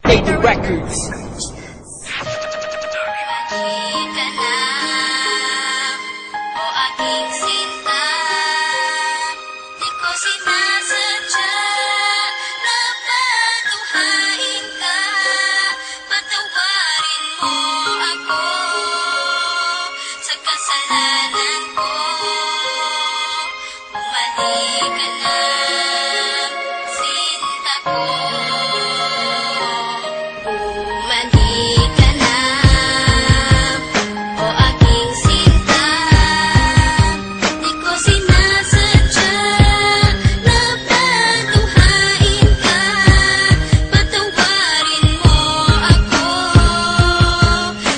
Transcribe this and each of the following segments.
Lady Records. Halika na, o aking sinta. Di ko sinasadya na patuhain ka. Patawarin mo ako sa kasalanan ko. Bumalik ka na, sinta ko. Bumalik ka na, o aking sinta. Di ko sinasadya na patuhain ka. Patawarin mo ako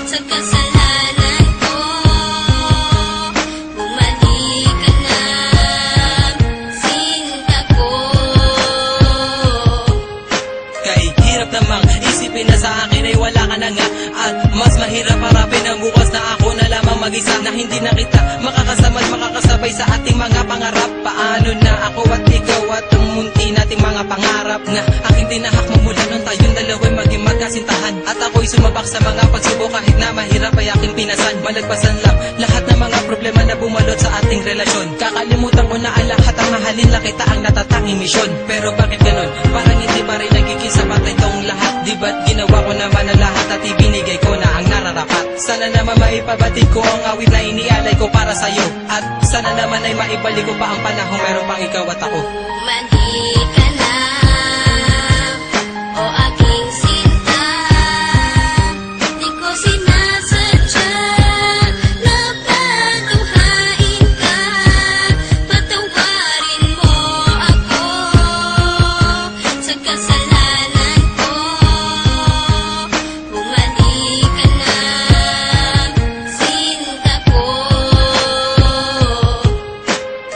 sa kasalanan ko. Bumalik ka na, sinta ko. Kahit hirap namang isipin na sa akin ay wala ka na nga. At mas mahirap harapin ang bukas na ako na lamang mag-isa, na hindi na kita makakasama at makakasabay sa ating mga pangarap. Paano na ako at ikaw at ang munti nating mga pangarap na aking tinahak magmula nung tayong dalawa'y maging magkasintahan. At ako'y sumabak sa mga pagsubok kahit na mahirap ay aking pinasan. Malagpasan lang lahat ng mga problema na bumalot sa ating relasyon. Kakalimutan ko na ang lahat, ang mahalin lang kita ang natatanging misyon. Pero bakit ganon? Parang hindi pa rin nagiging sapat itong lahat. Di ba't ginawa ko naman ang lahat at ibinigay ko na ang nararapat? Sana naman maipabatid ko ang awit na inialay ko para sa'yo. At sana naman ay maibalik ko pa ang panahon meron pang ikaw at ako. Bumalik ka na, o aking sinta. Di ko sinasadya na patuhain ka. Patawarin mo ako sa kasalanan ko. Bumalik ka na, sinta ko.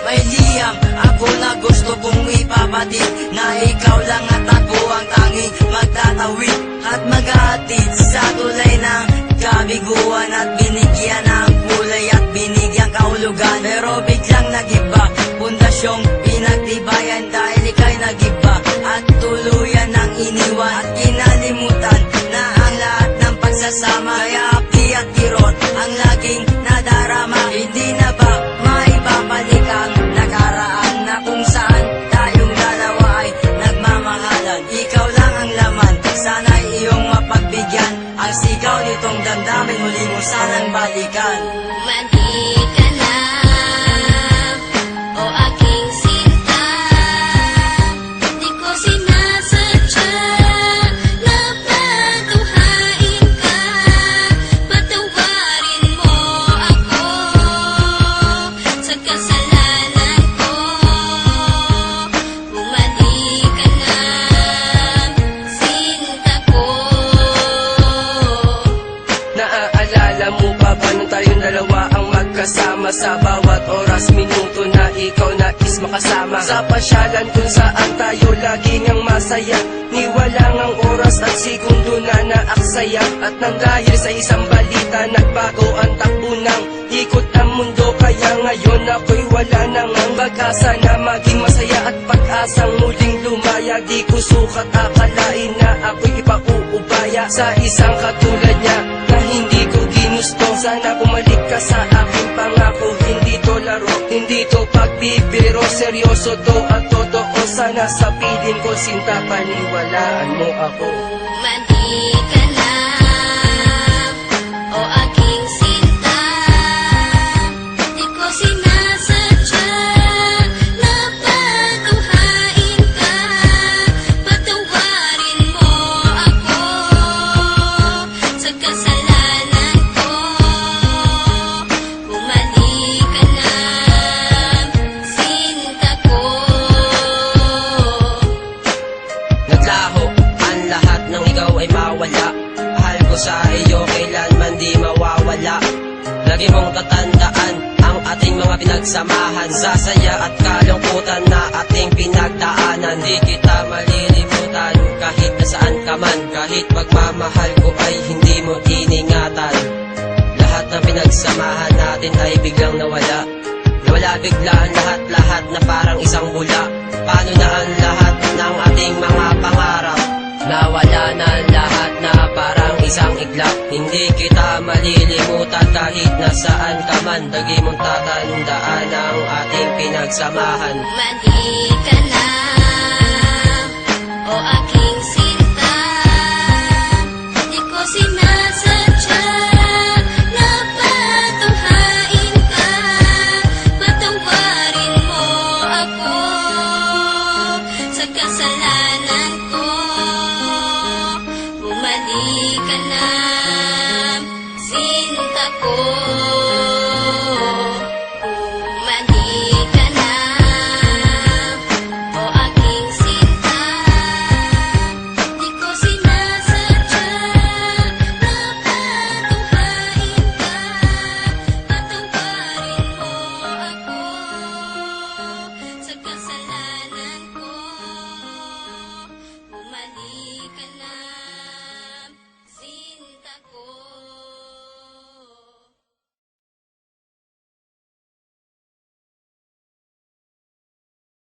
May liyam ako na gusto kong ipabatid, na ikaw lang at ako ang tanging magtatawid at mag-aatid sa tulay ng kabiguan, at binigyan ng kulay at binigyan kahulugan. Pero biglang nagiba, pundasyong pinagtibayan dahil ika'y nagiba at tuluyan ng iniwan at kinalimutan na ang lahat ng pagsasama. Kaya api at kirot ang laging nadarama. Hindi na ba maibabalik ang nakaraan na kung saan tayong dalawa ay nagmamahalan? Ikaw lang ang laman, sana'y iyong mapagbigyan. Ang sigaw nitong damdamin, muli mo sanang balikan. Bumalik ka na, o aking sinta. Di ko sinasadya na patuhain ka. Patawarin mo ako sa kasalanan ko. Bumalik ka na, sinta ko. Naaalala mo pa ba nung tayong dalawa ang magkasama? Sa bawat oras, minuto na ikaw nais makasama. Sa pasyalan kung saan tayo laging ang masaya, ni walang ang oras at segundo na naaksaya. At nang dahil sa isang balita, nagbago ang takbo ng ikot ng mundo. Kaya ngayon ako'y wala nang ang pag-asa na maging masaya at pag-asang muling lumaya. Di ko sukat akalain na ako'y ipakuubaya sa isang katulad niya na hindi ko ginusto. Sana bumalik ka sa aking pangako, hindi to laro, hindi to pagbibiro, seryoso to at totoo. Sana sa piling ko, sinta, paniwalaan mo ako. Bumalik ka na, o aking sinta. Di ko sinasadya na patuhain ka. Patawarin mo ako sa kasalanan ko. Bumalik ka na, sinta ko. Naglaho ang lahat ng ikaw ay mawala. Mahal ko sa iyo kailanman di mawawala. Lagi mong tatandaan ang ating mga pinagsamahan, sa saya at kalungkutan na ating pinagdaanan. Di kita malilimutan kahit nasaan ka man, kahit pagmamahal ko ay hindi mo iningatan. Lahat ng pinagsamahan natin ay biglang nawala. Nawala bigla ang lahat-lahat na parang isang bula. Paano na ang lahat ng ating mga pangarap? Nawala na lahat na parang isang iglap. Hindi kita malilimutan kahit nasaan ka man. Lagi mong tatandaan ang ating pinagsamahan. Mali ka na, o aking sinta. Di ko sinasadya na patunghain ka. Patawarin mo ako sa kasalanan ko. Bumalik ka na.